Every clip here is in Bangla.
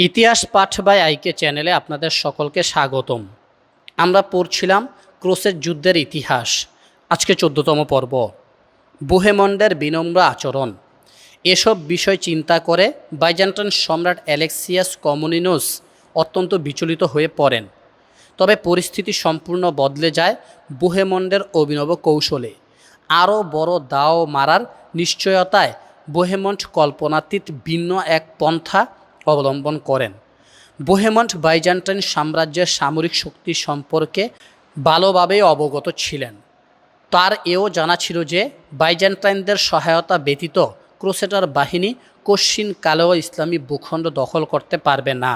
ইতিহাস পাঠ বাই আইকে চ্যানেলে আপনাদের সকলকে স্বাগতম। আমরা পড়ছিলাম ক্রুসেড যুদ্ধের ইতিহাস। আজকে ১৪তম পর্ব, বোহেমন্ডের বিনম্র আচরণ। এসব বিষয় চিন্তা করে বাইজেন্টাইন সম্রাট অ্যালেক্সিয়াস কমোনিনোস অত্যন্ত বিচলিত হয়ে পড়েন। তবে পরিস্থিতি সম্পূর্ণ বদলে যায় বোহেমন্ডের অভিনব কৌশলে। আরও বড় দাও মারার নিশ্চয়তায় বোহেমন্ড কল্পনাতীত ভিন্ন এক পন্থা অবলম্বন করেন। বোহেমন্ড বাইজেন্টাইন সাম্রাজ্যের সামরিক শক্তি সম্পর্কে ভালোভাবেই অবগত ছিলেন। তার এও জানা ছিল যে বাইজেন্টাইনদের সহায়তা ব্যতীত ক্রুসেডার বাহিনী কশ্চিন কালেও ইসলামী ভূখণ্ড দখল করতে পারবে না।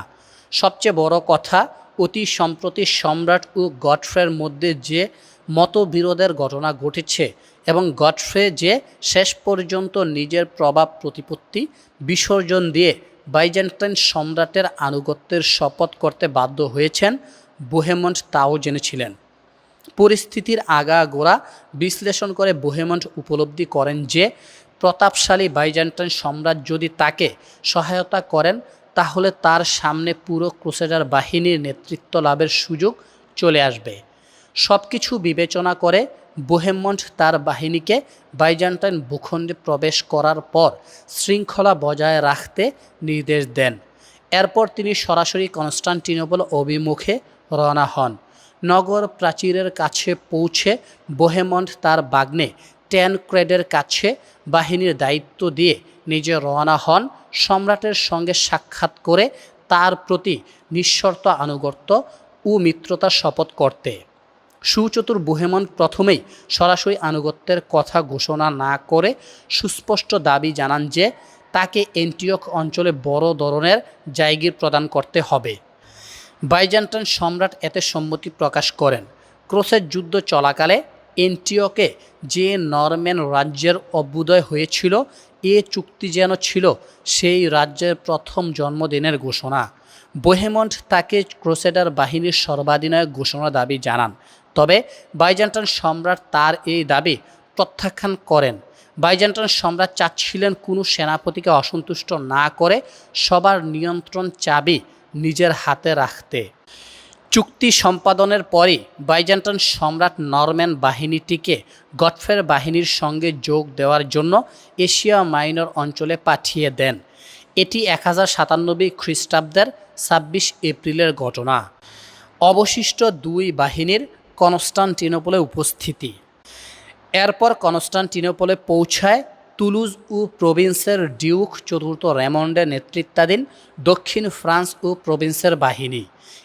সবচেয়ে বড় কথা, অতি সম্প্রতি সম্রাট ও গডফ্রের মধ্যে যে মতবিরোধের ঘটনা ঘটেছে এবং গডফ্রে যে শেষ পর্যন্ত নিজের প্রভাব প্রতিপত্তি বিসর্জন দিয়ে বাইজেন্টাইন সম্রাটের আনুগত্যের শপথ করতে বাধ্য হয়েছেন, বোহেমন্ড তাও জেনেছিলেন। পরিস্থিতির আগাগোড়া বিশ্লেষণ করে বোহেমন্ড উপলব্ধি করেন যে প্রতাপশালী বাইজেন্টাইন সম্রাট যদি তাকে সহায়তা করেন তাহলে তার সামনে পুরো ক্রুসেডার বাহিনীর নেতৃত্ব লাভের সুযোগ চলে আসবে। সব কিছু বিবেচনা করে বোহেমন্ড তার বাহিনীকে বাইজেন্টাইন ভূখণ্ডে প্রবেশ করার পর শৃঙ্খলা বজায় রাখতে নির্দেশ দেন। এরপর তিনি সরাসরি কনস্টান্টিনোপল অভিমুখে রওনা হন। নগর প্রাচীরের কাছে পৌঁছে বোহেমন্ড তার বাগ্নে ট্যানক্রেডের কাছে বাহিনীর দায়িত্ব দিয়ে নিজে রওনা হন সম্রাটের সঙ্গে সাক্ষাৎ করে তার প্রতি নিঃশর্ত আনুগত্য ও মিত্রতার শপথ করতে। সুচতুর বোহেমন্ড প্রথমেই সরাসরি আনুগত্যের কথা ঘোষণা না করে সুস্পষ্ট দাবি জানান যে তাকে অ্যান্টিওক অঞ্চলে বড় ধরনের জায়গির প্রদান করতে হবে। বাইজেন্টাইন সম্রাট এতে সম্মতি প্রকাশ করেন। ক্রুসেড যুদ্ধ চলাকালে অ্যান্টিওকে যে নরম্যান রাজ্যের অভ্যুদয় হয়েছিল, এ চুক্তি যেন ছিল সেই রাজ্যের প্রথম জন্মদিনের ঘোষণা। বোহেমন্ড তাকে ক্রুসেডার বাহিনীর সর্বাধিনায়ক ঘোষণার দাবি জানান, তবে বাইজেন্টাইন সম্রাট তার এই দাবি প্রত্যাখ্যান করেন। বাইজেন্টাইন সম্রাট চাচ্ছিলেন কোনো সেনাপতিকে অসন্তুষ্ট না করে সবার নিয়ন্ত্রণ চাবি নিজের হাতে রাখতে। চুক্তি সম্পাদনের পরই বাইজেন্টাইন সম্রাট নরম্যান বাহিনীটিকে গডফ্রের বাহিনীর সঙ্গে যোগ দেওয়ার জন্য এশিয়া মাইনর অঞ্চলে পাঠিয়ে দেন। এটি 1097 খ্রিস্টাব্দের 26 এপ্রিলের ঘটনা। অবশিষ্ট দুই বাহিনীর কনস্টান্টিনোপলে উপস্থিতি। এরপর কনস্টান্টিনোপলে পৌঁছায় তুলুজ ও প্রভিন্সের ডিউক চতুর্থ রেমন্ডের নেতৃত্বাধীন দক্ষিণ ফ্রান্স ও প্রভিন্সের বাহিনী।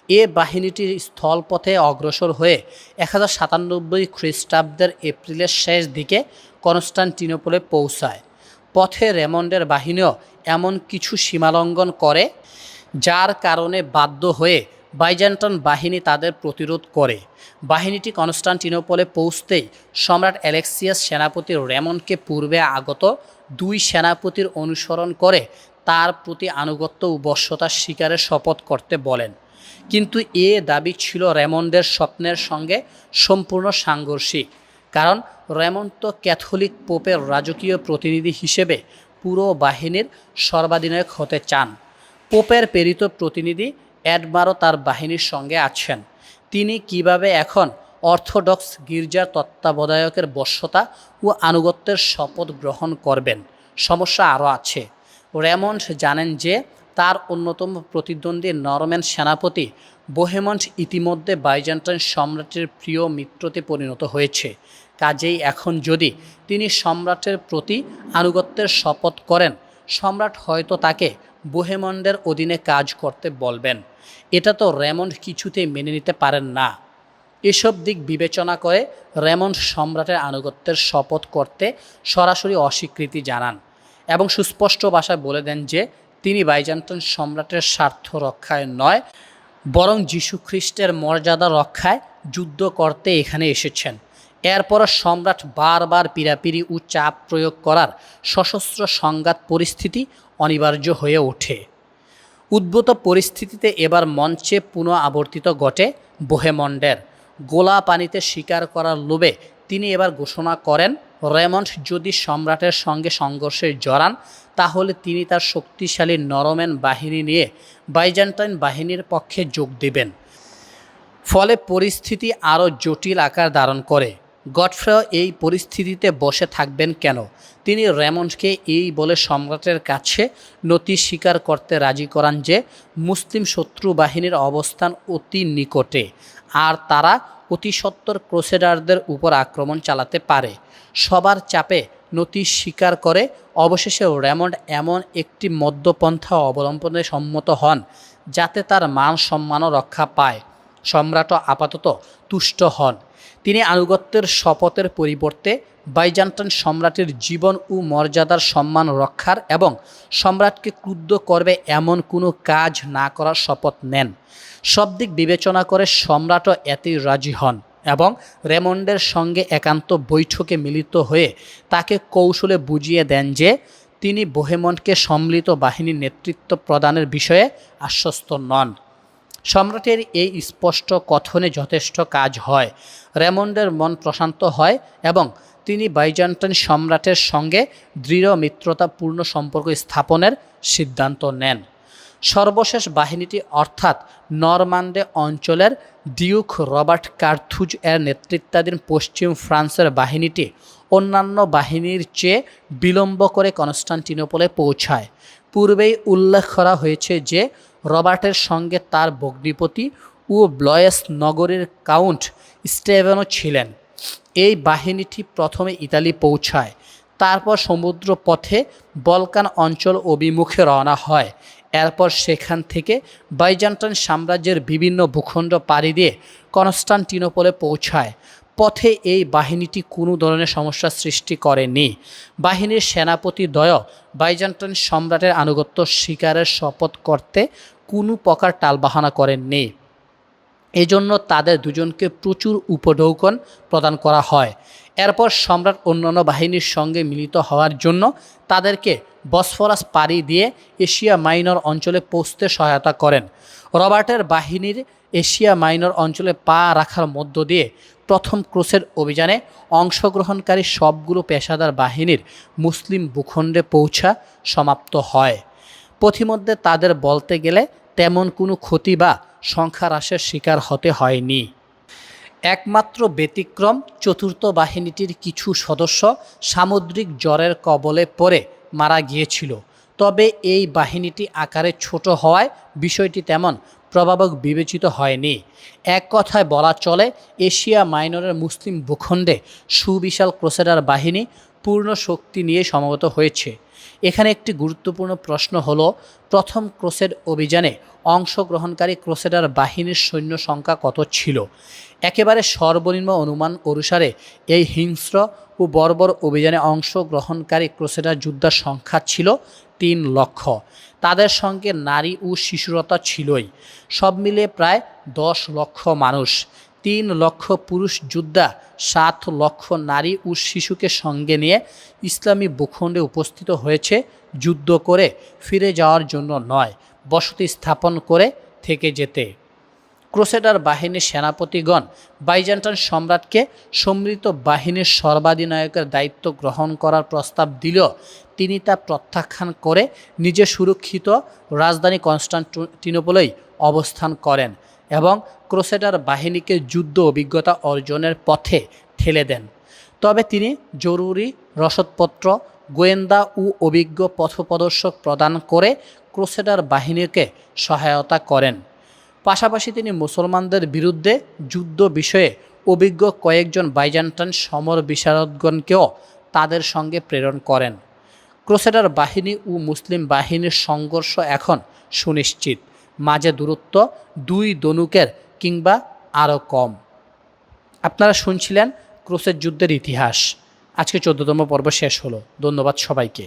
এ বাহিনীটি স্থলপথে অগ্রসর হয়ে 1097 খ্রিস্টাব্দের এপ্রিলের শেষ দিকে কনস্টান্টিনোপলে পৌঁছায়। পথে রেমন্ডের বাহিনীও এমন কিছু সীমালঙ্ঘন করে যার কারণে বাধ্য হয়ে বাইজেন্টাইন বাহিনী তাদের প্রতিরোধ করে। বাহিনীটি কনস্টান্টিনোপলে পৌঁছতেই সম্রাট অ্যালেক্সিয়াস সেনাপতি রেমন্ডকে পূর্বে আগত দুই সেনাপতির অনুসরণ করে তার প্রতি আনুগত্য ও বশ্যতা স্বীকারের শপথ করতে বলেন। কিন্তু এ দাবি ছিল রেমন্ডের স্বপ্নের সঙ্গে সম্পূর্ণ সাংঘর্ষিক, কারণ রেমন্ড তো ক্যাথলিক পোপের রাজকীয় প্রতিনিধি হিসেবে পুরো বাহিনীর সর্বাধিনায়ক হতে চান। পোপের প্রেরিত প্রতিনিধি অ্যাডমারও তার বাহিনীর সঙ্গে আছেন। তিনি কিভাবে এখন অর্থোডক্স গির্জার তত্ত্বাবধায়কের বশ্যতা ও আনুগত্যের শপথ গ্রহণ করবেন? সমস্যা আরও আছে। রেমন্ড জানেন যে তার অন্যতম প্রতিদ্বন্দ্বী নরম্যান সেনাপতি বোহেমন্ড ইতিমধ্যে বাইজেন্টাইন সম্রাটের প্রিয় মিত্রতে পরিণত হয়েছে। কাজেই এখন যদি তিনি সম্রাটের প্রতি আনুগত্যের শপথ করেন, সম্রাট হয়তো তাকে বোহেমন্ডের অধীনে কাজ করতে বলবেন। এটা তো রেমন্ড কিছুতেই মেনে নিতে পারেন না। এসব দিক বিবেচনা করে রেমন্ড সম্রাটের আনুগত্যের শপথ করতে সরাসরি অস্বীকৃতি জানান এবং সুস্পষ্ট ভাষায় বলে দেন যে তিনি বাইজেন্টাইন সম্রাটের স্বার্থ রক্ষায় নয়, বরং যীশুখ্রিস্টের মর্যাদা রক্ষায় যুদ্ধ করতে এখানে এসেছেন। এরপর সম্রাট বারবার পীড়াপিড়ি ও চাপ প্রয়োগ করার সশস্ত্র সংঘাত পরিস্থিতি অনিবার্য হয়ে ওঠে। উদ্ভূত পরিস্থিতিতে এবার মঞ্চে পুনঃ আবর্তিত ঘটে বোহেমন্ডের। গোলা পানিতে শিকার করার লোভে তিনি এবার ঘোষণা করেন রেমন্ড যদি সম্রাটের সঙ্গে সংঘর্ষে জড়ান তাহলে তিনি তার শক্তিশালী নরম্যান বাহিনী নিয়ে বাইজান্টাইন বাহিনীর পক্ষে যোগ দেবেন। ফলে পরিস্থিতি আরও জটিল আকার ধারণ করে। গডফ্রে এই পরিস্থিতিতে বসে থাকবেন কেন? তিনি রেমন্ডকে এই বলে সম্রাটের কাছে নতি স্বীকার করতে রাজি করান যে মুসলিম শত্রু বাহিনীর অবস্থান অতি নিকটে আর তারা অতি সত্বর ক্রুসেডারদের উপর আক্রমণ চালাতে পারে। সবার চাপে নতি স্বীকার করে অবশেষে রেমন্ড এমন একটি মধ্যপন্থা অবলম্বনে সম্মত হন যাতে তার মান সম্মানও রক্ষা পায়। সম্রাটও আপাতত তুষ্ট হন। তিনি আনুগত্যের শপথের পরিবর্তে বাইজান্টাইন সম্রাটের জীবন ও মর্যাদার সম্মান রক্ষার এবং সম্রাটকে ক্রুদ্ধ করবে এমন কোনো কাজ না করার শপথ নেন। সব দিক বিবেচনা করে সম্রাটও এতেই রাজি হন এবং রেমন্ডের সঙ্গে একান্ত বৈঠকে মিলিত হয়ে তাকে কৌশলে বুঝিয়ে দেন যে তিনি বোহেমন্ডকে সম্মিলিত বাহিনীর নেতৃত্ব প্রদানের বিষয়ে আশ্বস্ত নন। সম্রাটের এই স্পষ্ট কথনে যথেষ্ট কাজ হয়। রেমন্ডের মন প্রশান্ত হয় এবং তিনি বাইজান্টাইন সম্রাটের সঙ্গে দৃঢ় মিত্রতাপূর্ণ সম্পর্ক স্থাপনের সিদ্ধান্ত নেন। সর্বশেষ বাহিনীটি অর্থাৎ নরমান্ডে অঞ্চলের ডিউক রবার্ট কার্থুজ এর নেতৃত্বাধীন পশ্চিম ফ্রান্সের বাহিনীটি অন্যান্য বাহিনীর চেয়ে বিলম্ব করে কনস্টান্টিনোপলে পৌঁছায়। পূর্বেই উল্লেখ করা হয়েছে যে রবার্টের সঙ্গে তার ভগ্নিপতি ও ব্লয়েস নগরীর কাউন্ট স্টেভেনও ছিলেন। এই বাহিনীটি প্রথমে ইতালি পৌঁছায়, তারপর সমুদ্র পথে বলকান অঞ্চল অভিমুখে রওনা হয়। এরপর সেখান থেকে বাইজান্টাইন সাম্রাজ্যের বিভিন্ন ভূখণ্ড পাড়ি দিয়ে কনস্টান্টিনোপলে পৌঁছায়। পথে এই বাহিনীটি কোনো ধরনের সমস্যা সৃষ্টি করেনি। বাহিনীর সেনাপতিদ্বয় বাইজান্টাইন সম্রাটের আনুগত্য স্বীকারের শপথ করতে কোনো প্রকার টালবাহানা করেননি। এজন্য তাদের দুজনকে প্রচুর উপঢৌকন প্রদান করা হয়। এরপর সম্রাট অন্যান্য বাহিনীর সঙ্গে মিলিত হওয়ার জন্য তাদেরকে বসফরাস পাড়ি দিয়ে এশিয়া মাইনর অঞ্চলে পৌঁছতে সহায়তা করেন। রবার্টের বাহিনীর এশিয়া মাইনর অঞ্চলে পা রাখার মধ্য দিয়ে প্রথম ক্রুসেড অভিযানে অংশগ্রহণকারী সবগুলো পেশাদার বাহিনীর মুসলিম ভূখণ্ডে পৌঁছা সমাপ্ত হয়। পথিমধ্যে তাদের বলতে গেলে তেমন কোনো ক্ষতি বা সংখ্যা হ্রাসের শিকার হতে হয়নি। একমাত্র ব্যতিক্রম চতুর্থ বাহিনীটির কিছু সদস্য সামুদ্রিক জ্বরের কবলে পড়ে মারা গিয়েছিল। তবে এই বাহিনীটি আকারে ছোট হওয়ায় বিষয়টি তেমন প্রভাবক বিবেচিত হয়নি। এক কথায় বলা চলে, এশিয়া মাইনরের মুসলিম ভূখণ্ডে সুবিশাল ক্রুসেডার বাহিনী পূর্ণ শক্তি নিয়ে সমবেত হয়েছে। এখানে একটি গুরুত্বপূর্ণ প্রশ্ন হলো, প্রথম ক্রুসেড অভিযানে অংশগ্রহণকারী ক্রুসেডার বাহিনীর সৈন্য সংখ্যা কত ছিল? একেবারে সর্বনিম্ন অনুমান অনুসারে এই হিংস্র ও বর্বর অভিযানে অংশগ্রহণকারী ক্রুসেডার যোদ্ধার সংখ্যা ছিল ৩ লক্ষ। তাদের সঙ্গে নারী ও শিশুরতা ছিলই। সব মিলিয়ে প্রায় ১০ লক্ষ মানুষ। ৩ লক্ষ পুরুষ যোদ্ধা ৭ লক্ষ নারী ও শিশুকে সঙ্গে নিয়ে ইসলামী ভূখণ্ডে উপস্থিত হয়েছে যুদ্ধ করে ফিরে যাওয়ার জন্য নয়, বসতি স্থাপন করে থেকে যেতে। ক্রুসেডার বাহিনীর সেনাপতিগণ বাইজান্টাইন সম্রাটকে সম্মিলিত বাহিনীর সর্বাধিনায়কের দায়িত্ব গ্রহণ করার প্রস্তাব দিলেও তিনি তা প্রত্যাখ্যান করে নিজে সুরক্ষিত রাজধানী কনস্টান্টিনোপলেই অবস্থান করেন এবং ক্রুসেডার বাহিনীকে যুদ্ধ অভিজ্ঞতা অর্জনের পথে ঠেলে দেন। তবে তিনি জরুরি রসদপত্র, গোয়েন্দা ও অভিজ্ঞ পথপ্রদর্শক প্রদান করে ক্রুসেডার বাহিনীকে সহায়তা করেন। পাশাপাশি তিনি মুসলমানদের বিরুদ্ধে যুদ্ধ বিষয়ে অভিজ্ঞ কয়েকজন বাইজান্টাইন সমর বিশারদগণকেও তাদের সঙ্গে প্রেরণ করেন। ক্রুসেডার বাহিনী ও মুসলিম বাহিনীর সংঘর্ষ এখন সুনিশ্চিত। মাঝে দূরত্ব 2 ধনুকের কিংবা আরও কম। আপনারা শুনছিলেন ক্রুসেড যুদ্ধের ইতিহাস। আজকে 14তম পর্ব শেষ হলো। ধন্যবাদ সবাইকে।